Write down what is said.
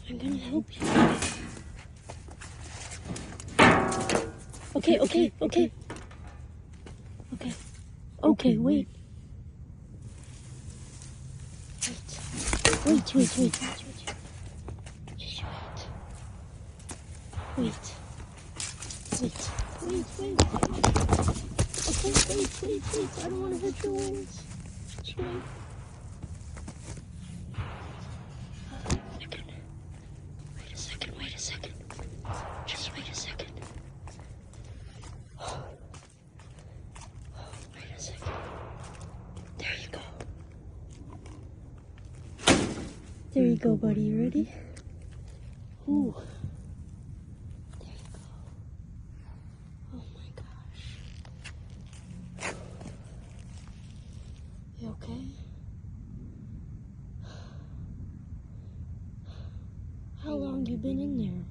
I'm gonna help you. Okay. Okay, wait. Wait. Just wait. Wait. Okay, wait. I don't want to hurt your wings. Just wait. Wait a second. Just wait a second. Wait a second. There you go. There you go, buddy. You ready? Ooh. There you go. Oh my gosh. You okay? How long you been in there?